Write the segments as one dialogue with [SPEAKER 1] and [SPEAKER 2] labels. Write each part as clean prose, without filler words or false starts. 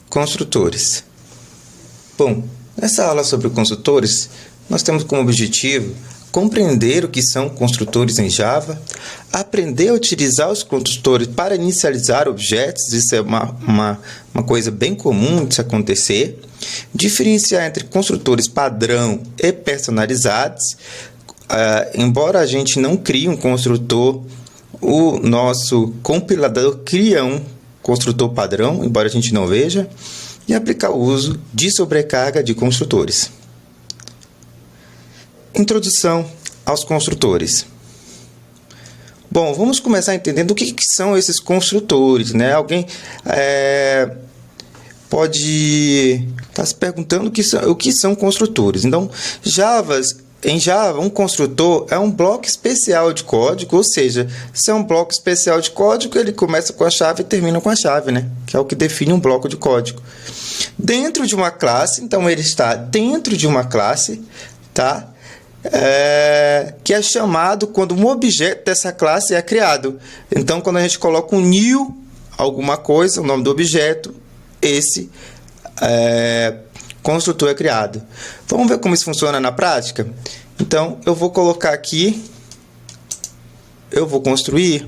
[SPEAKER 1] Construtores. Bom, nessa aula sobre construtores, nós temos como objetivo compreender o que são construtores em Java, aprender a utilizar os construtores para inicializar objetos, isso é uma coisa bem comum de se acontecer, diferenciar entre construtores padrão e personalizados. Embora a gente não crie um construtor, o nosso compilador cria um construtor padrão, embora a gente não veja, e aplicar o uso de sobrecarga de construtores. Introdução aos construtores. Bom, vamos começar entendendo o que são esses construtores, né? Alguém pode estar se perguntando o que são construtores. Então, em Java, um construtor é um bloco especial de código, ou seja, se é um bloco especial de código, ele começa com a chave e termina com a chave, né? Que é o que define um bloco de código. Dentro de uma classe, então ele está dentro de uma classe, tá? Que é chamado quando um objeto dessa classe é criado. Então, quando a gente coloca um new alguma coisa, o nome do objeto, esse construtor é criado. Vamos ver como isso funciona na prática? Então, eu vou colocar aqui, eu vou construir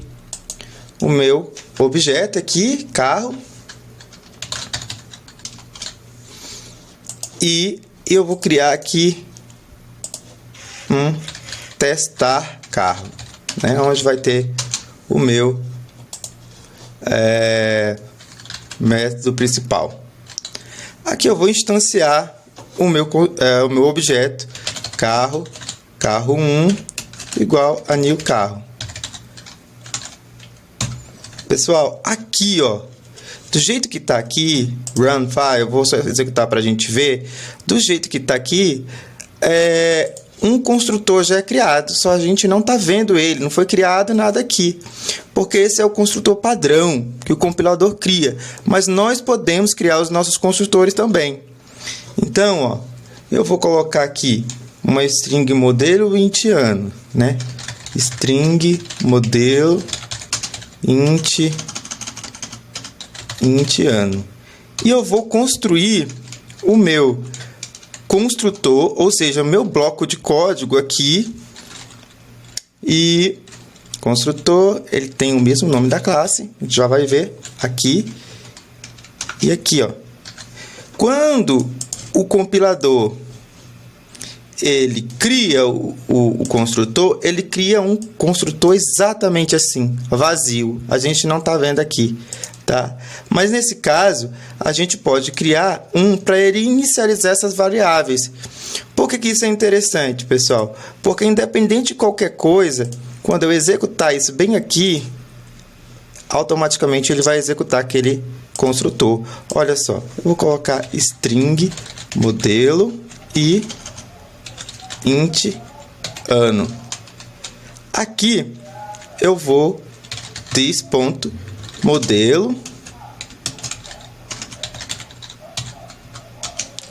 [SPEAKER 1] o meu objeto aqui, carro, e eu vou criar aqui um testar carro, né? Onde vai ter o meu método principal. Aqui eu vou instanciar o meu objeto carro1 igual a new carro. Pessoal, aqui ó, do jeito que está aqui, run file, eu vou só executar para a gente ver, do jeito que está aqui, um construtor já é criado, só a gente não está vendo ele, não foi criado nada aqui, porque esse é o construtor padrão que o compilador cria, mas nós podemos criar os nossos construtores também. Então, ó, eu vou colocar aqui uma string modelo int ano, né? String modelo int ano. E eu vou construir o meu construtor, ou seja, meu bloco de código aqui, e construtor, ele tem o mesmo nome da classe, a gente já vai ver aqui e aqui, ó. Quando o compilador ele cria o construtor, ele cria um construtor exatamente assim, vazio. A gente não está vendo aqui, tá? Mas nesse caso, a gente pode criar um para ele inicializar essas variáveis. Por que isso é interessante, pessoal? Porque independente de qualquer coisa, quando eu executar isso bem aqui, automaticamente ele vai executar aquele construtor. Olha só, eu vou colocar string modelo e int ano. Aqui eu vou this.modelo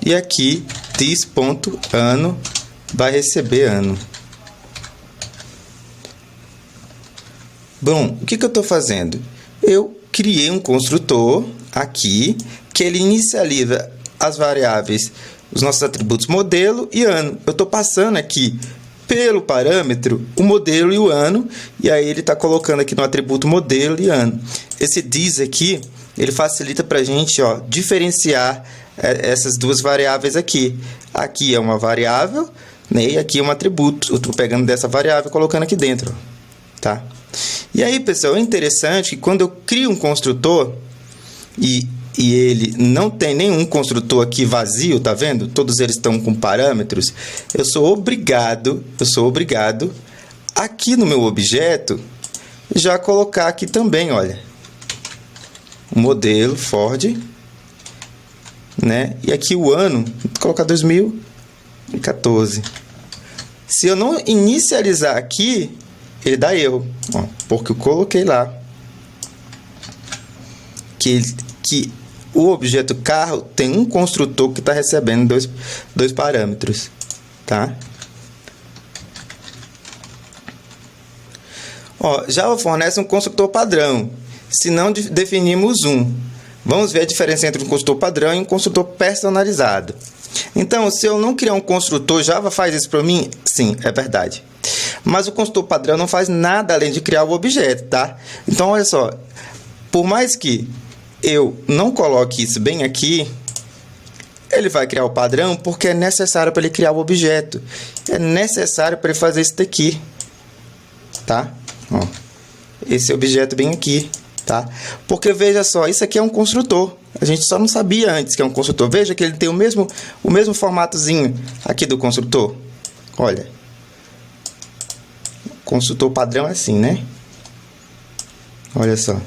[SPEAKER 1] e aqui this.ano vai receber ano. Bom, o que eu estou fazendo? Eu criei um construtor aqui que ele inicializa as variáveis, os nossos atributos modelo e ano. Eu estou passando aqui pelo parâmetro o modelo e o ano, e aí ele está colocando aqui no atributo modelo e ano. Esse this aqui, ele facilita para a gente diferenciar essas duas variáveis aqui. Aqui é uma variável, né, e aqui é um atributo. Eu estou pegando dessa variável e colocando aqui dentro, tá? E aí, pessoal, é interessante que quando eu crio um construtor e ele não tem nenhum construtor aqui vazio, tá vendo? Todos eles estão com parâmetros. Eu sou obrigado aqui no meu objeto já colocar aqui também, olha, o modelo Ford, né? E aqui o ano, vou colocar 2014. Se eu não inicializar aqui, ele dá erro, ó, porque eu coloquei lá que o objeto carro tem um construtor que está recebendo dois parâmetros, tá? Java fornece um construtor padrão, se não definimos um. Vamos ver a diferença entre um construtor padrão e um construtor personalizado. Então, se eu não criar um construtor, Java faz isso para mim? Sim, é verdade. Mas o construtor padrão não faz nada além de criar o objeto, tá? Então, olha só. Por mais que eu não coloque isso bem aqui, ele vai criar o padrão porque é necessário para ele criar o objeto. É necessário para ele fazer isso daqui. Tá? Ó, esse objeto bem aqui. Tá? Porque, veja só, isso aqui é um construtor. A gente só não sabia antes que é um construtor. Veja que ele tem o mesmo formatozinho aqui do construtor. Olha. Construtor padrão é assim, né? Olha só.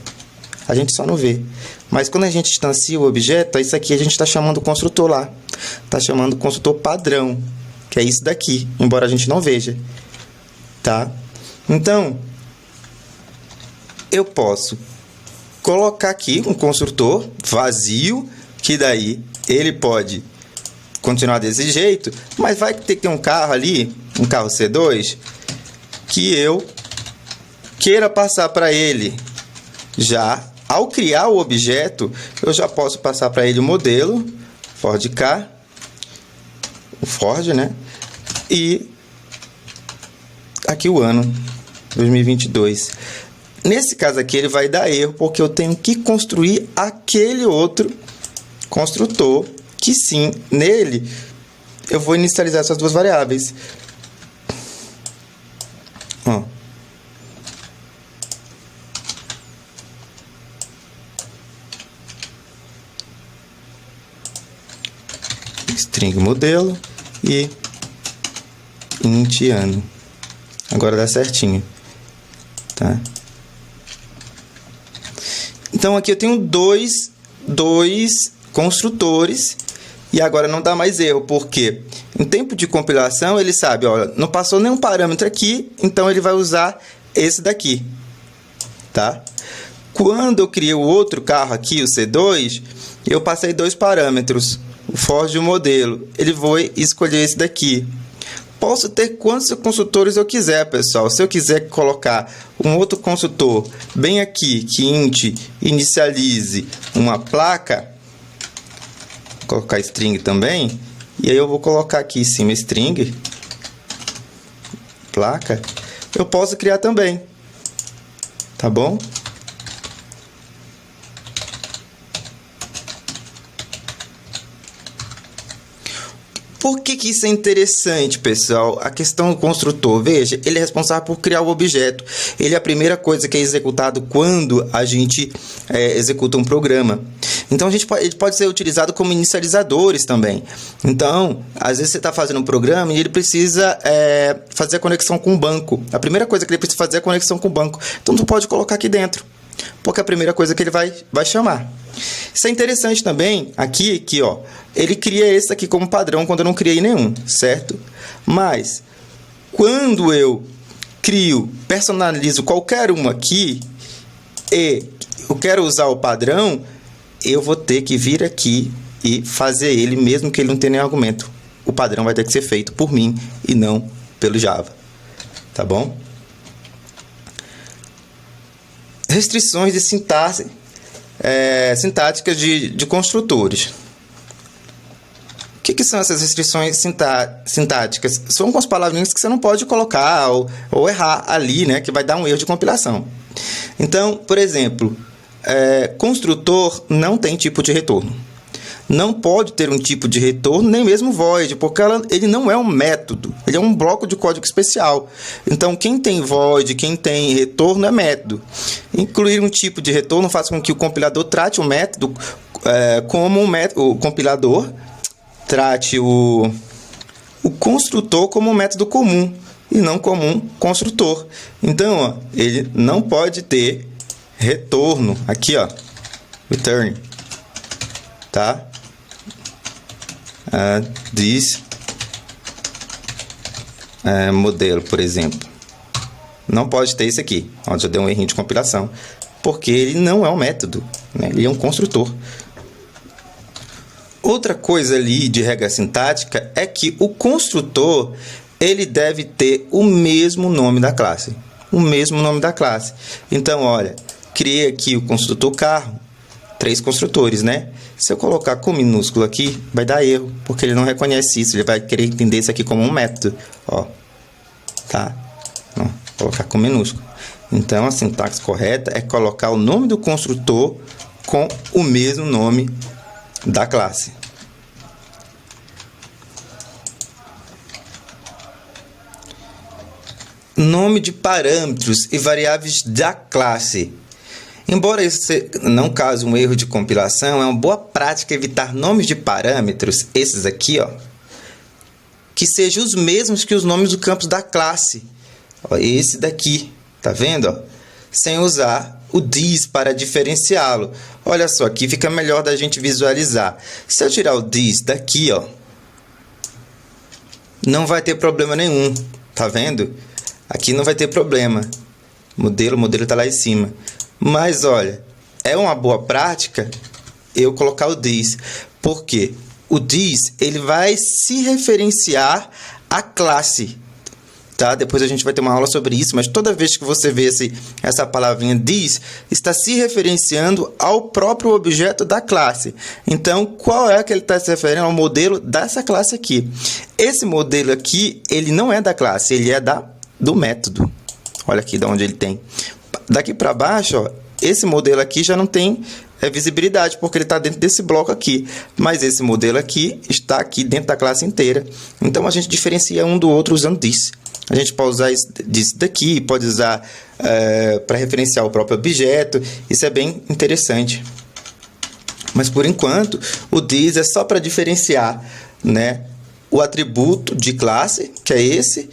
[SPEAKER 1] A gente só não vê. Mas quando a gente instancia o objeto, isso aqui a gente está chamando o construtor lá. Está chamando o construtor padrão, que é isso daqui, embora a gente não veja. Tá? Então, eu posso colocar aqui um construtor vazio, que daí ele pode continuar desse jeito, mas vai ter que ter um carro ali, um carro C2, que eu queira passar para ele já. Ao criar o objeto, eu já posso passar para ele o modelo, Ford Ka, o Ford, né? E aqui o ano, 2022. Nesse caso aqui, ele vai dar erro, porque eu tenho que construir aquele outro construtor, que sim, nele, eu vou inicializar essas duas variáveis. Ó. String modelo e int ano. Agora dá certinho, tá? Então aqui eu tenho dois construtores e agora não dá mais erro, porque em tempo de compilação ele sabe, ó, não passou nenhum parâmetro aqui, então ele vai usar esse daqui, tá? Quando eu criei o outro carro aqui, o C2, eu passei dois parâmetros, o Ford e o modelo. Ele vai escolher esse daqui. Posso ter quantos construtores eu quiser, pessoal. Se eu quiser colocar um outro construtor bem aqui, que int inicialize uma placa, vou colocar string também, e aí eu vou colocar aqui em cima string, placa, eu posso criar também, tá bom? Por que isso é interessante, pessoal? A questão do construtor, veja, ele é responsável por criar o objeto. Ele é a primeira coisa que é executado quando a gente executa um programa. Então, ele pode ser utilizado como inicializadores também. Então, às vezes você está fazendo um programa e ele precisa fazer a conexão com o banco. A primeira coisa que ele precisa fazer é a conexão com o banco. Então, tu pode colocar aqui dentro, porque é a primeira coisa que ele vai chamar. Isso é interessante também, aqui, ó, ele cria esse aqui como padrão quando eu não criei nenhum, certo? Mas, quando eu personalizo qualquer um aqui, e eu quero usar o padrão, eu vou ter que vir aqui e fazer ele, mesmo que ele não tenha nenhum argumento. O padrão vai ter que ser feito por mim e não pelo Java, tá bom? Restrições de sintaxe, sintáticas de construtores. O que são essas restrições sintáticas? São algumas palavrinhas que você não pode colocar ou errar ali, né, que vai dar um erro de compilação. Então, por exemplo, construtor não tem tipo de retorno. Não pode ter um tipo de retorno, nem mesmo void, porque ele não é um método, ele é um bloco de código especial. Então, quem tem void, quem tem retorno é método. Incluir um tipo de retorno faz com que o compilador trate o método como o compilador trate o construtor como um método comum e não como um construtor. Então, ó, ele não pode ter retorno. Aqui, ó, return, tá? This modelo, por exemplo, não pode ter isso aqui, onde eu dei um errinho de compilação, porque ele não é um método, né? Ele é um construtor. Outra coisa ali de regra sintática é que o construtor ele deve ter o mesmo nome da classe. O mesmo nome da classe. Então, olha, criei aqui o construtor carro. 3 construtores, né? Se eu colocar com minúsculo aqui, vai dar erro, porque ele não reconhece isso. Ele vai querer entender isso aqui como um método. Ó, tá? Não, vou colocar com minúsculo. Então, a sintaxe correta é colocar o nome do construtor com o mesmo nome da classe. Nome de parâmetros e variáveis da classe. Embora isso não cause um erro de compilação, é uma boa prática evitar nomes de parâmetros, esses aqui, ó, que sejam os mesmos que os nomes dos campos da classe. Ó, esse daqui, tá vendo? Ó? Sem usar o this para diferenciá-lo. Olha só, aqui fica melhor da gente visualizar. Se eu tirar o this daqui, ó, não vai ter problema nenhum, tá vendo? Aqui não vai ter problema. O modelo está lá em cima. Mas, olha, é uma boa prática eu colocar o this. Por quê? O this, ele vai se referenciar à classe. Tá? Depois a gente vai ter uma aula sobre isso, mas toda vez que você vê essa palavrinha this, está se referenciando ao próprio objeto da classe. Então, qual é que ele está se referindo? Ao modelo dessa classe aqui. Esse modelo aqui, ele não é da classe, ele é do método. Olha aqui de onde ele tem. Daqui para baixo, ó, esse modelo aqui já não tem visibilidade, porque ele está dentro desse bloco aqui. Mas esse modelo aqui está aqui dentro da classe inteira. Então, a gente diferencia um do outro usando this. A gente pode usar this daqui, pode usar para referenciar o próprio objeto. Isso é bem interessante. Mas, por enquanto, o this é só para diferenciar, né, o atributo de classe, que é esse,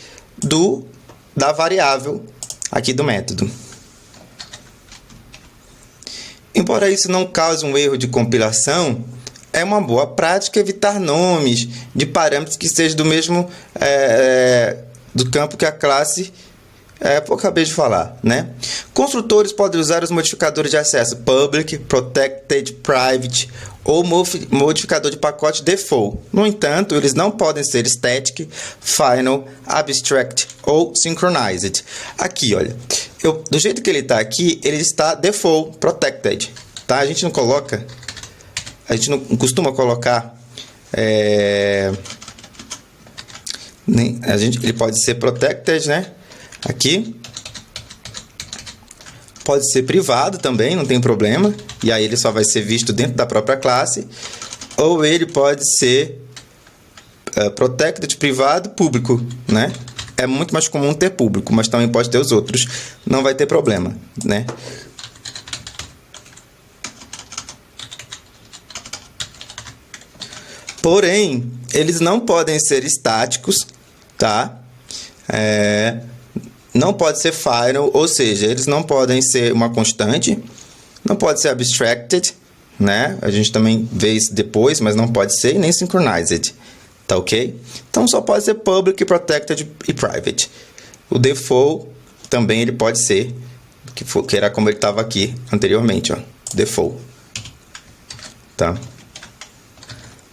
[SPEAKER 1] da variável aqui do método. Embora isso não cause um erro de compilação, é uma boa prática evitar nomes de parâmetros que sejam do mesmo do campo que a classe eu acabei de falar, né? Construtores podem usar os modificadores de acesso public, protected, private ou modificador de pacote default. No entanto, eles não podem ser static, final, abstract ou synchronized. Aqui, olha, do jeito que ele está aqui, ele está default, protected, tá? A gente não costuma colocar ele pode ser protected, né? Aqui pode ser privado também, não tem problema, e aí ele só vai ser visto dentro da própria classe, ou ele pode ser protected, privado, público, né? É muito mais comum ter público, mas também pode ter os outros, não vai ter problema, né? Porém, eles não podem ser estáticos, tá? Não pode ser final, ou seja, eles não podem ser uma constante, não pode ser abstracted, né? A gente também vê isso depois, mas não pode ser, e nem synchronized, tá ok? Então, só pode ser public, protected e private. O default também ele pode ser, que era como ele estava aqui anteriormente, ó, default, tá?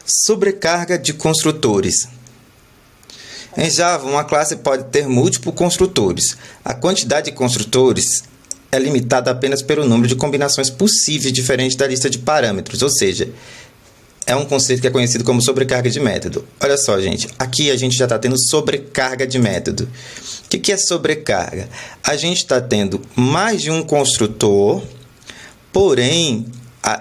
[SPEAKER 1] Sobrecarga de construtores. Em Java, uma classe pode ter múltiplos construtores. A quantidade de construtores é limitada apenas pelo número de combinações possíveis diferentes da lista de parâmetros, ou seja, é um conceito que é conhecido como sobrecarga de método. Olha só, gente, aqui a gente já está tendo sobrecarga de método. O que é sobrecarga? A gente está tendo mais de um construtor, porém,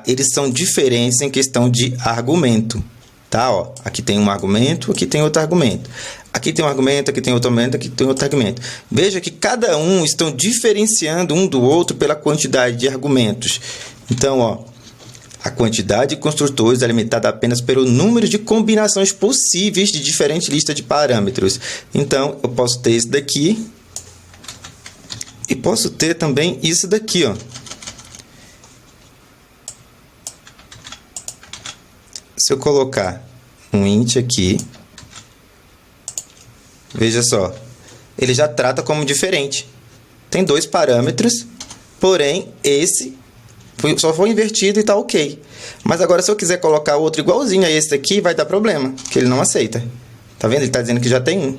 [SPEAKER 1] eles são diferentes em questão de argumento. Tá, ó, aqui tem um argumento, aqui tem outro argumento. Aqui tem um argumento, aqui tem outro argumento, aqui tem outro argumento. Veja que cada um estão diferenciando um do outro pela quantidade de argumentos. Então, ó, a quantidade de construtores é limitada apenas pelo número de combinações possíveis de diferentes listas de parâmetros. Então, eu posso ter esse daqui e posso ter também isso daqui, ó. Se eu colocar um int aqui, veja só, ele já trata como diferente. Tem 2 parâmetros, porém esse só foi invertido e está ok. Mas agora se eu quiser colocar outro igualzinho a esse aqui, vai dar problema, que ele não aceita. Tá vendo? Ele está dizendo que já tem um.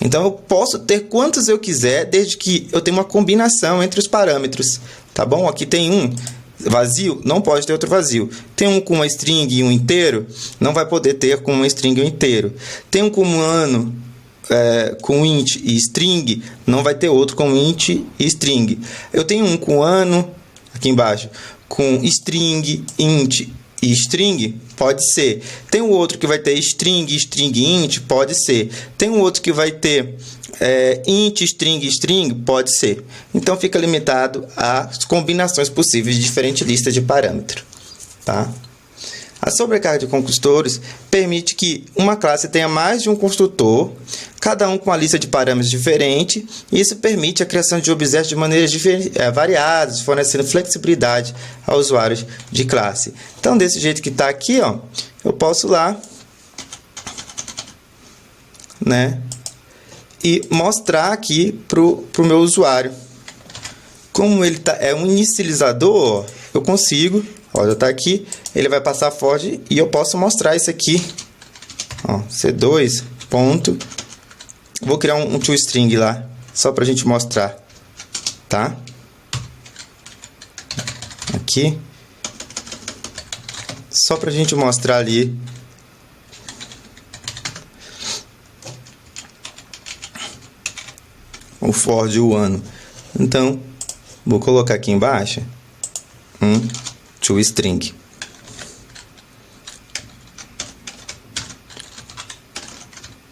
[SPEAKER 1] Então eu posso ter quantos eu quiser, desde que eu tenha uma combinação entre os parâmetros. Tá bom? Aqui tem um. vazio, não pode ter outro vazio. Tem um com uma string e um inteiro, não vai poder ter com uma string e um inteiro. Tem um com um ano com int e string, não vai ter outro com int e string. Eu tenho um com ano, aqui embaixo, com string, int e string, pode ser. Tem um outro que vai ter string, string, int, pode ser. Tem um outro que vai ter int, string, string, pode ser. Então fica limitado às combinações possíveis de diferentes listas de parâmetros, tá? A sobrecarga de construtores permite que uma classe tenha mais de um construtor, cada um com uma lista de parâmetros diferente. Isso permite a criação de objetos de maneiras variadas, fornecendo flexibilidade aos usuários de classe. Então, desse jeito que está aqui, ó, eu posso lá, né, e mostrar aqui para o meu usuário. Como ele é um inicializador, eu consigo, ó, já está aqui, ele vai passar for e eu posso mostrar isso aqui, ó, C2 ponto, vou criar um toString lá, só para a gente mostrar, tá? Aqui, só para a gente mostrar ali o for de o ano. Então, vou colocar aqui embaixo um toString.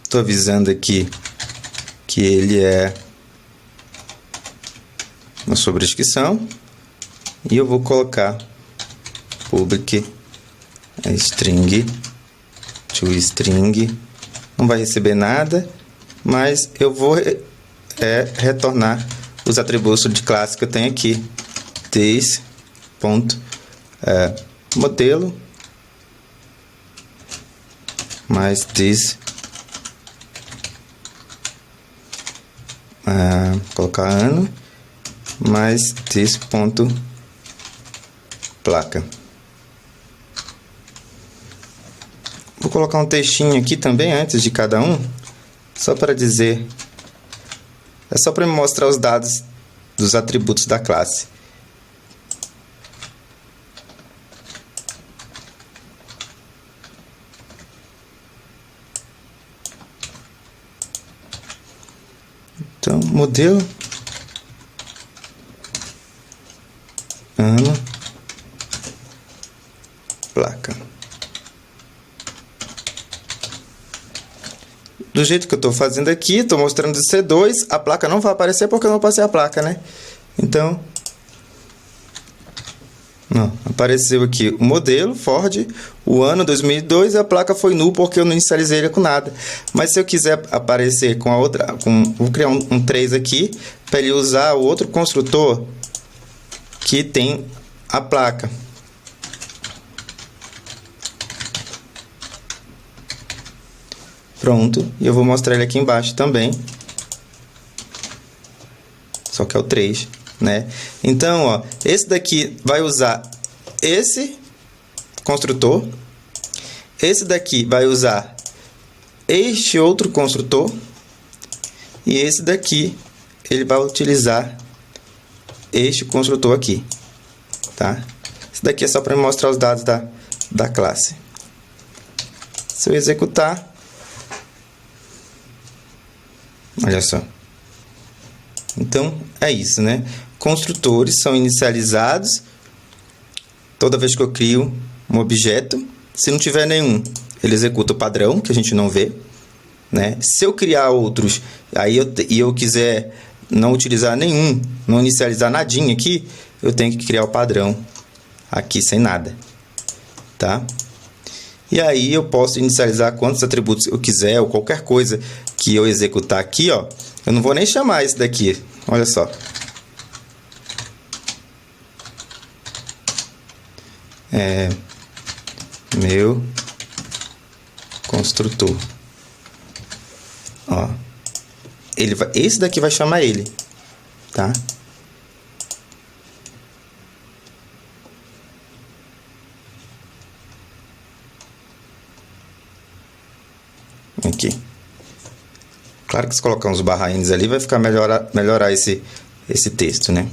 [SPEAKER 1] Estou avisando aqui que ele é uma sobrescrição e eu vou colocar public string toString. Não vai receber nada, mas eu vou retornar os atributos de classe que eu tenho aqui. This ponto modelo mais this, colocar ano mais this ponto placa. Vou colocar um textinho aqui também antes de cada um, só para dizer, é só para me mostrar os dados dos atributos da classe. Então, modelo, ano, placa. Do jeito que eu estou fazendo aqui, estou mostrando C2, a placa não vai aparecer porque eu não passei a placa, né? Então, apareceu aqui o modelo, Ford, o ano 2002, e a placa foi null porque eu não inicializei ele com nada. Mas se eu quiser aparecer com a outra, vou criar um 3 aqui, para ele usar o outro construtor que tem a placa. Pronto, e eu vou mostrar ele aqui embaixo também. Só que é o 3, né? Então, ó, esse daqui vai usar esse construtor. Esse daqui vai usar este outro construtor. E esse daqui, ele vai utilizar este construtor aqui, tá? Esse daqui é só para mostrar os dados da classe. Se eu executar, olha só. Então, é isso, né? Construtores são inicializados toda vez que eu crio um objeto. Se não tiver nenhum, ele executa o padrão, que a gente não vê, né? Se eu criar outros, aí eu quiser não utilizar nenhum, não inicializar nadinha aqui, eu tenho que criar o padrão aqui sem nada, tá? E aí eu posso inicializar quantos atributos eu quiser, ou qualquer coisa que eu executar aqui, ó. Eu não vou nem chamar esse daqui, olha só. Meu construtor. Ó. Esse daqui vai chamar ele, tá? Aqui. Claro que se colocar uns barra índices ali vai ficar melhorar esse texto, né?